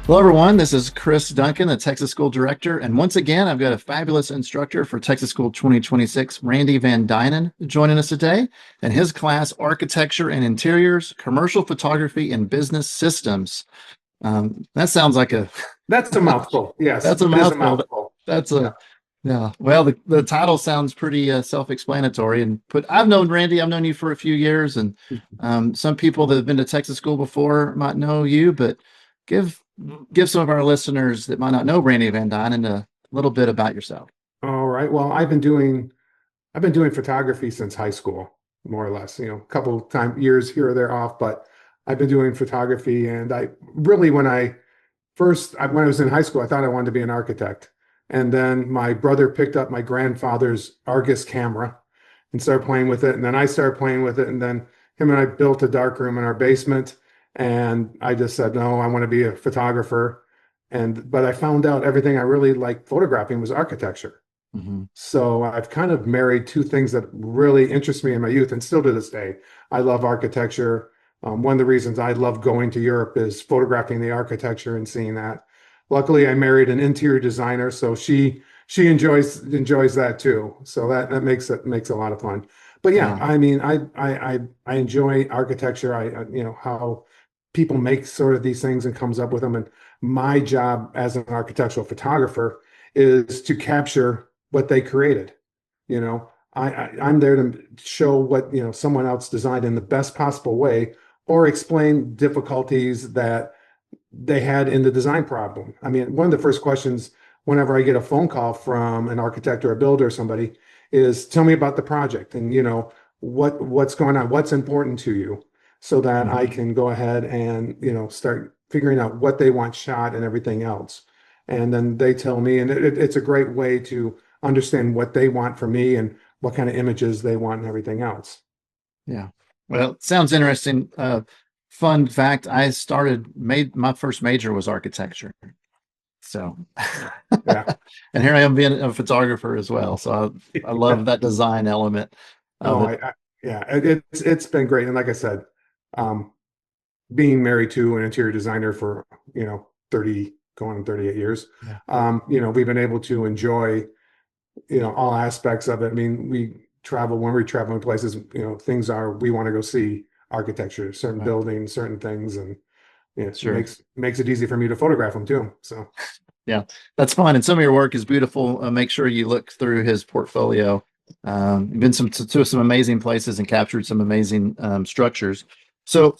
Hello, everyone. This is Cris Duncan, the Texas School Director. And once again, I've got a fabulous instructor for Texas School 2026, Randy VanDuinen, joining us today. And his class, Architecture and Interiors, Commercial Photography and Business Systems. That sounds like a That's a mouthful. Yes, that's a that is a mouthful. mouthful. That's Yeah. a yeah. Well, the title sounds pretty self-explanatory. And but I've known Randy. I've known you for a few years, and some people that have been to Texas school before might know you. But give give some of our listeners that might not know Randy Van Dynen a little bit about yourself. All right. Well, I've been doing photography since high school, more or less. A couple time years here or there off, but I've been doing photography. And I really, when I was in high school, I thought I wanted to be an architect. And then my brother picked up my grandfather's Argus camera and started playing with it. And then I started playing with it. And then him and I built a dark room in our basement. And I just said, no, I want to be a photographer. But I found out everything I really liked photographing was architecture. Mm-hmm. So I've kind of married two things that really interest me in my youth, and still to this day, I love architecture. One of the reasons I love going to Europe is photographing the architecture and seeing that. Luckily, I married an interior designer, so she enjoys that too. So that makes a lot of fun. But yeah, Yeah. I mean, I enjoy architecture. How people make sort of these things and comes up with them. And my job as an architectural photographer is to capture what they created. I'm there to show what, someone else designed in the best possible way, or explain difficulties that they had in the design problem. I mean, one of the first questions whenever I get a phone call from an architect or a builder or somebody is, tell me about the project, and what's going on, what's important to you, so that I Mm-hmm. can go ahead and start figuring out what they want shot and everything else. And then they tell me, and it's a great way to understand what they want from me and what kind of images they want and everything else. Yeah. Well, it sounds interesting. Fun fact: made my first major was architecture. So, Yeah. and here I am being a photographer as well. So I love that design element of Oh, it. yeah, it's been great. And like I said, um, being married to an interior designer for 30 going on 38 years, Yeah. we've been able to enjoy all aspects of it. I mean, when we travel in places, things are, we want to go see architecture, certain Right. buildings, certain things, and it Sure. makes it easy for me to photograph them too. So Yeah, that's fine. And some of your work is beautiful. Make sure you look through his portfolio. You've been to some amazing places and captured some amazing structures. So,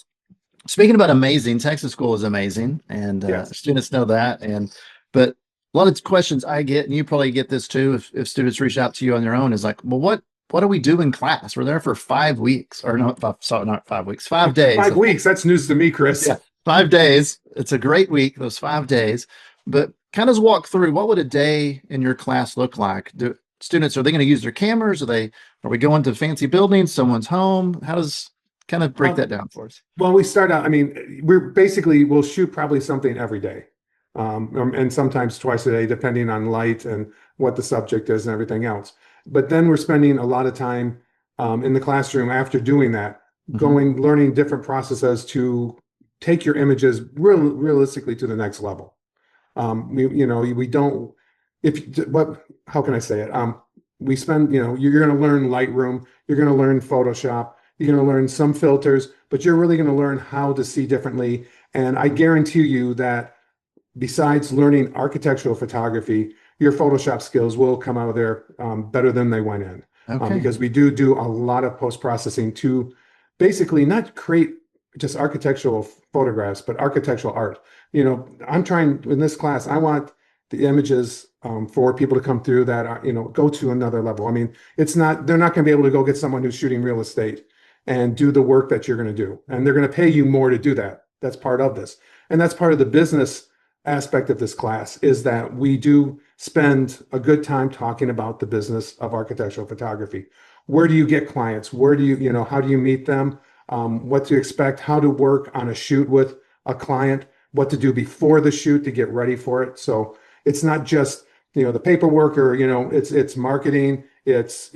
speaking about amazing, Texas school is amazing, and yes. students know that. But a lot of questions I get, and you probably get this too, if students reach out to you on their own, is like, well, what do we do in class? We're there for 5 weeks, or not five, sorry, not 5 weeks, 5 days. 5 weeks, that's news to me, Yeah, Chris. 5 days. It's a great week, those 5 days. But kind of walk through what would a day in your class look like? Do students, are they going to use their cameras? Are we going to fancy buildings, someone's home? How does kind of break Um, that down for us? Well, we start out, I mean, we'll shoot probably something every day. And sometimes twice a day, depending on light and what the subject is and everything else. But then we're spending a lot of time in the classroom after doing that, Hmm. learning different processes to take your images realistically to the next level. We don't, how can I say it? We spend, you're going to learn Lightroom, you're going to learn Photoshop, you're going to learn some filters, but you're really going to learn how to see differently. And I guarantee you that besides learning architectural photography, your Photoshop skills will come out of there better than they went in. Okay. Because we do a lot of post-processing to basically not create just architectural photographs, but architectural art. I'm trying in this class, I want the images for people to come through that are, go to another level. I mean, they're not going to be able to go get someone who's shooting real estate and do the work that you're going to do. And they're going to pay you more to do that. That's part of this. And that's part of the business aspect of this class, is that we do spend a good time talking about the business of architectural photography. Where do you get clients? How do you meet them? What to expect, how to work on a shoot with a client, what to do before the shoot to get ready for it. So it's not just, the paperwork, or, it's marketing. It's,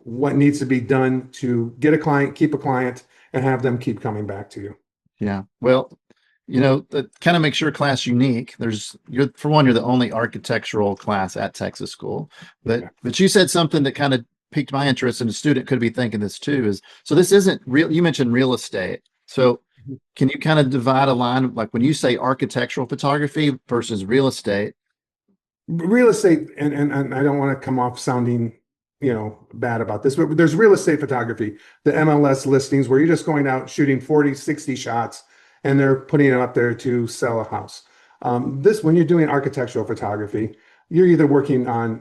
what needs to be done to get a client, keep a client, and have them keep coming back to you. Yeah. Well, that kind of makes your class unique. You're the only architectural class at Texas School, but Yeah. you said something that kind of piqued my interest, and a student could be thinking this too. Is so this isn't real. You mentioned real estate, so can you kind of divide a line, like when you say architectural photography versus real estate? Real estate, and I don't want to come off sounding, bad about this, but there's real estate photography, the MLS listings where you're just going out shooting 40, 60 shots and they're putting it up there to sell a house. When you're doing architectural photography, you're either working on,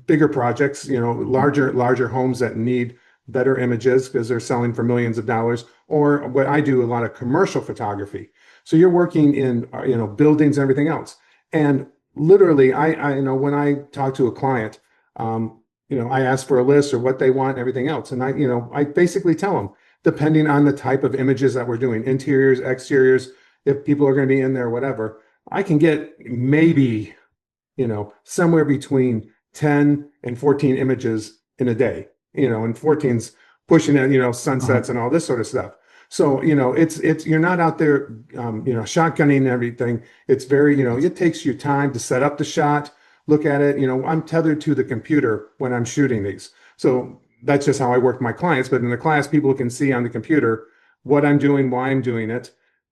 bigger projects, larger homes that need better images because they're selling for millions of dollars, or what I do, a lot of commercial photography. So you're working in, buildings and everything else. And literally, I when I talk to a client, I ask for a list or what they want and everything else. And I basically tell them, depending on the type of images that we're doing, interiors, exteriors, if people are going to be in there, whatever, I can get maybe, somewhere between 10 and 14 images in a day, and 14's pushing it, sunsets and all this sort of stuff. So, it's you're not out there, shotgunning everything. It's very, it takes you time to set up the shot, look at it. I'm tethered to the computer when I'm shooting these. So that's just how I work with my clients. But in the class, people can see on the computer what I'm doing, why I'm doing it.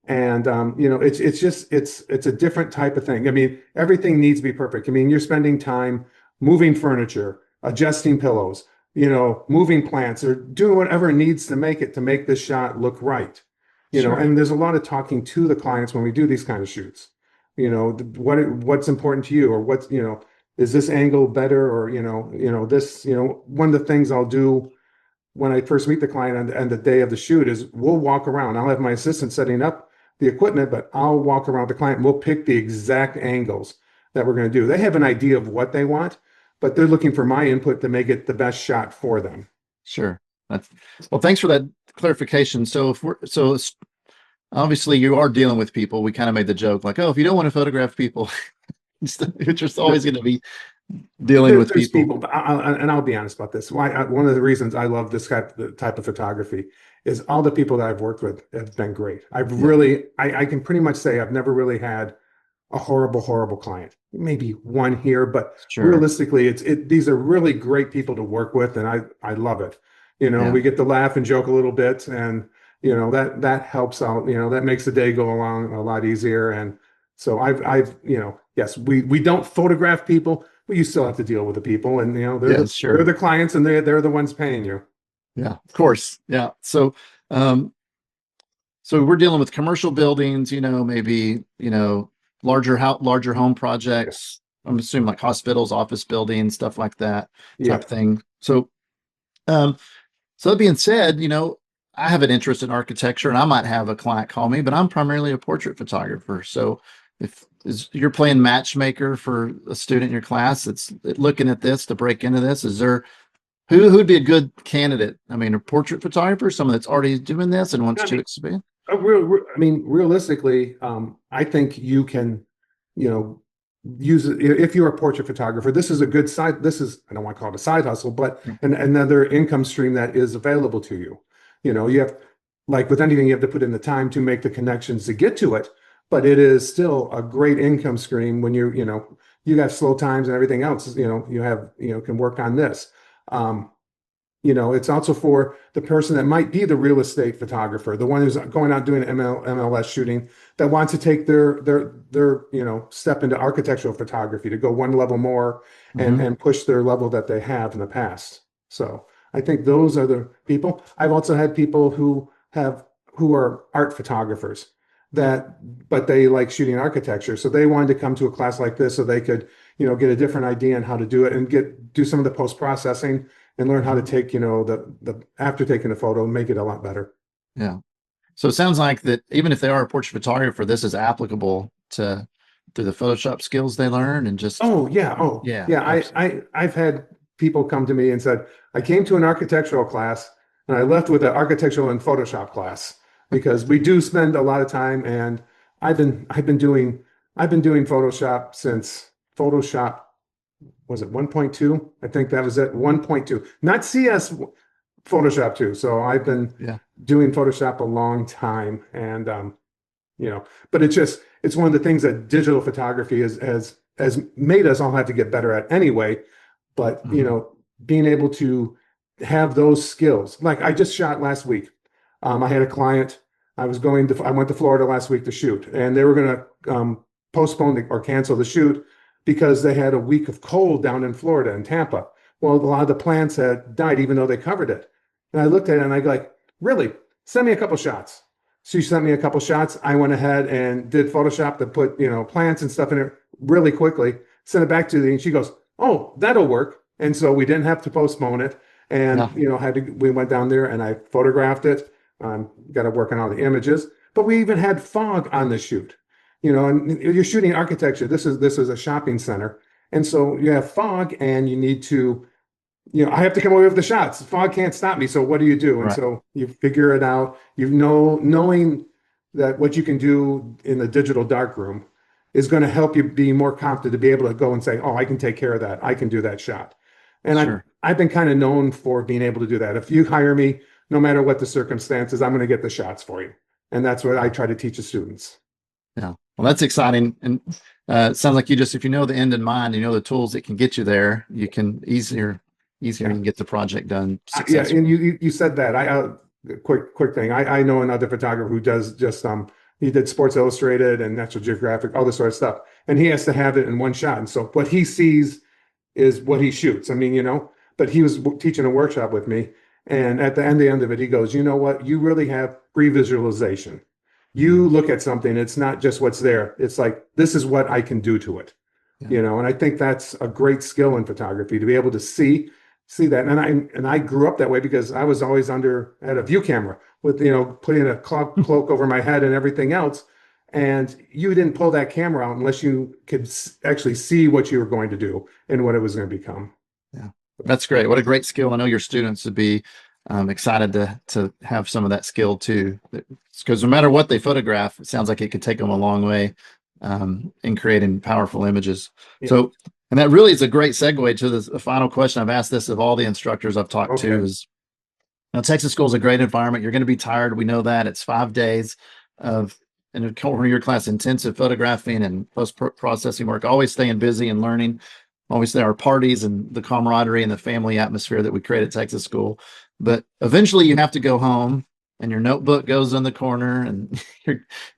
And, it's a different type of thing. I mean, everything needs to be perfect. I mean, you're spending time moving furniture, adjusting pillows, moving plants or doing whatever needs to make this shot look right. Sure. And there's a lot of talking to the clients when we do these kind of shoots. What's important to you, or what's, is this angle better, or, this, one of the things I'll do when I first meet the client on the day of the shoot is we'll walk around. I'll have my assistant setting up the equipment, but I'll walk around the client and we'll pick the exact angles that we're going to do. They have an idea of what they want, but they're looking for my input to make it the best shot for them. Sure. Well, thanks for that clarification. Obviously you are dealing with people. We kind of made the joke like, oh, if you don't want to photograph people, you're just always going to be dealing with people. But I'll be honest about this. One of the reasons I love this type of photography is all the people that I've worked with have been great. I can pretty much say I've never really had a horrible client. Maybe one here, but Sure. Realistically, these are really great people to work with, and I love it. We get to laugh and joke a little bit, and that helps out. That makes the day go along a lot easier. And so I've yes, we don't photograph people, but you still have to deal with the people, and they're the clients, and they're the ones paying you. Yeah, of course. Yeah. So we're dealing with commercial buildings, maybe, larger home projects. I'm assuming like hospitals, office buildings, stuff like that type thing. So, that being said, I have an interest in architecture, and I might have a client call me, but I'm primarily a portrait photographer. So if you're playing matchmaker for a student in your class that's looking at this to break into this, is there who'd be a good candidate? I mean, a portrait photographer, someone that's already doing this and wants to expand? Realistically, I think you can, use it if you're a portrait photographer. This is a good side. I don't want to call it a side hustle, but another income stream that is available to you. You have, like with anything, you have to put in the time to make the connections to get to it, but it is still a great income stream when you got slow times and everything else, you have, can work on this. It's also for the person that might be the real estate photographer, the one who's going out doing MLS shooting, that wants to take their step into architectural photography to go one level more and push their level that they have in the past. So I think those are the people. I've also had people who are art photographers but they like shooting architecture. So they wanted to come to a class like this so they could, get a different idea on how to do it and do some of the post-processing and learn how to take, the after taking the photo and make it a lot better. Yeah. So it sounds like that even if they are a portrait photographer, this is applicable to the Photoshop skills they learn and just. I've had people come to me and said, I came to an architectural class and I left with an architectural and Photoshop class because we do spend a lot of time. And I've been doing Photoshop since Photoshop, was it 1.2? I think that was it, 1.2, not CS, Photoshop 2. So I've been doing Photoshop a long time. And but it's one of the things that digital photography has made us all have to get better at anyway. But, being able to have those skills, like I just shot last week. I had a client. I went to Florida last week to shoot, and they were going to postpone or cancel the shoot because they had a week of cold down in Florida in Tampa. Well, a lot of the plants had died, even though they covered it. And I looked at it and I go like, really? Send me a couple shots. So she sent me a couple shots. I went ahead and did Photoshop to put, plants and stuff in it really quickly, sent it back to the, and she goes, oh, that'll work. And so we didn't have to postpone it. And, we went down there and I photographed it. Got to work on all the images, but we even had fog on the shoot, and you're shooting architecture. This is a shopping center. And so you have fog and you need to, I have to come away with the shots. Fog can't stop me. So what do you do? And so you figure it out, knowing that what you can do in the digital darkroom is going to help you be more confident to be able to go and say, oh, I can take care of that. I can do that shot. And I've been kind of known for being able to do that. If you hire me, no matter what the circumstances, I'm going to get the shots for you. And that's what I try to teach the students. Yeah. Well, that's exciting. And it sounds like if you know the end in mind, the tools that can get you there, you can easier you can get the project done successfully. And you said that. Quick thing. I know another photographer who does just he did Sports Illustrated and National Geographic, all this sort of stuff. And he has to have it in one shot. And so what he sees is what he shoots. But he was teaching a workshop with me. And at the end of it, he goes, you know what? You really have pre-visualization. You look at something, it's not just what's there. It's like, this is what I can do to it. And I think that's a great skill in photography, to be able to see that. And I grew up that way because I was always had a view camera with, putting a cloak over my head and everything else. And you didn't pull that camera out unless you could actually see what you were going to do and what it was going to become. Yeah. That's great. What a great skill. I know your students would be excited to have some of that skill too, because no matter what they photograph, it sounds like it could take them a long way in creating powerful images. Yeah. So, and that really is a great segue to the final question. I've asked this of all the instructors I've talked to is, Texas School is a great environment. You're going to be tired. We know that. It's 5 days of, in a corner of your class, intensive photographing and post-processing work, always staying busy and learning. Always there are parties and the camaraderie and the family atmosphere that we create at Texas School. But eventually you have to go home and your notebook goes in the corner and,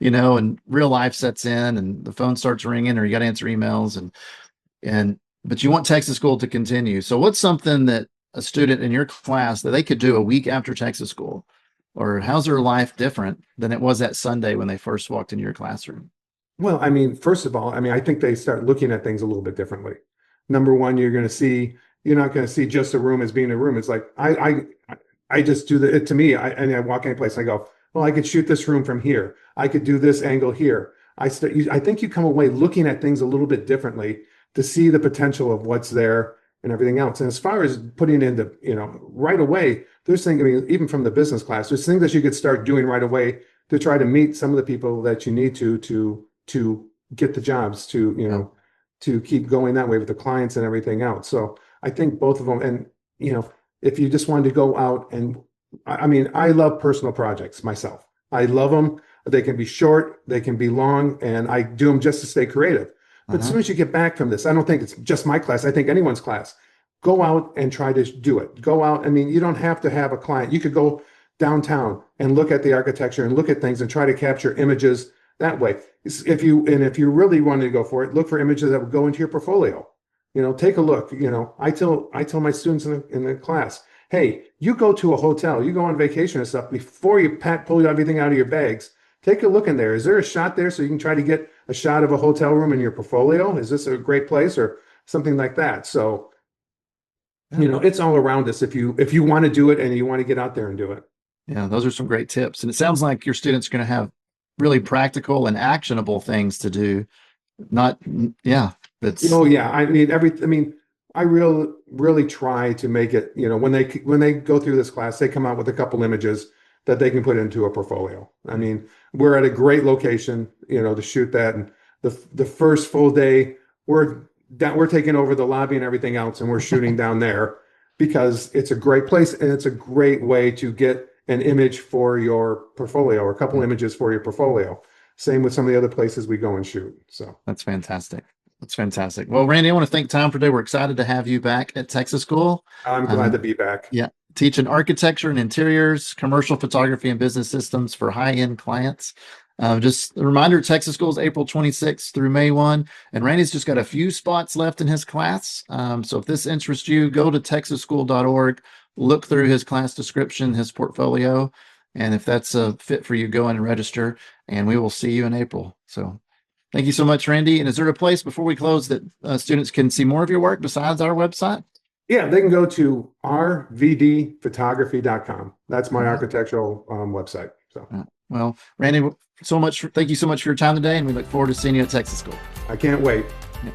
and real life sets in and the phone starts ringing or you got to answer emails but you want Texas School to continue. So what's something that a student in your class that they could do a week after Texas School, or how's their life different than it was that Sunday when they first walked into your classroom? Well, first of all, I think they start looking at things a little bit differently. Number one, you're not going to see just a room as being a room. It's like, I just do to me, I walk any place, I go, well, I could shoot this room from here. I could do this angle here. I think you come away looking at things a little bit differently to see the potential of what's there and everything else. And as far as putting into, right away, there's things, even from the business class, there's things that you could start doing right away to try to meet some of the people that you need to get the jobs, to keep going that way with the clients and everything else. So I think both of them, and, if you just wanted to go out and, I love personal projects myself. I love them. They can be short, they can be long, and I do them just to stay creative. But as soon as you get back from this, I don't think it's just my class. I think anyone's class, go out and try to do it. Go out. You don't have to have a client. You could go downtown and look at the architecture and look at things and try to capture images that way. If you really wanted to go for it, look for images that would go into your portfolio. Take a look. I tell my students in the class, hey, you go to a hotel, you go on vacation and stuff, before you pull everything out of your bags, take a look in there. Is there a shot there so you can try to get a shot of a hotel room in your portfolio? Is this a great place or something like that? So, it's all around us if you want to do it and you want to get out there and do it. Yeah, those are some great tips. And it sounds like your students are going to have really practical and actionable things to do. I really try to make it, when they go through this class, they come out with a couple images that they can put into a portfolio. We're at a great location, to shoot that. And the first full day, we're taking over the lobby and everything else, and we're shooting down there because it's a great place and it's a great way to get an image for your portfolio or a couple images for your portfolio. Same with some of the other places we go and shoot. So That's fantastic. That's fantastic. Well, Randy, I want to thank Tom for today. We're excited to have you back at Texas School. I'm glad to be back. Yeah, teaching architecture and interiors, commercial photography, and business systems for high-end clients. Just a reminder, Texas School is April 26th through May 1, and Randy's just got a few spots left in his class. So if this interests you, go to texasschool.org, look through his class description, his portfolio, and if that's a fit for you, go in and register, and we will see you in April. So thank you so much, Randy. And is there a place before we close that students can see more of your work besides our website? Yeah, they can go to rvdphotography.com. That's my architectural website. So, well, Randy, thank you so much for your time today, and we look forward to seeing you at Texas School. I can't wait. Yeah.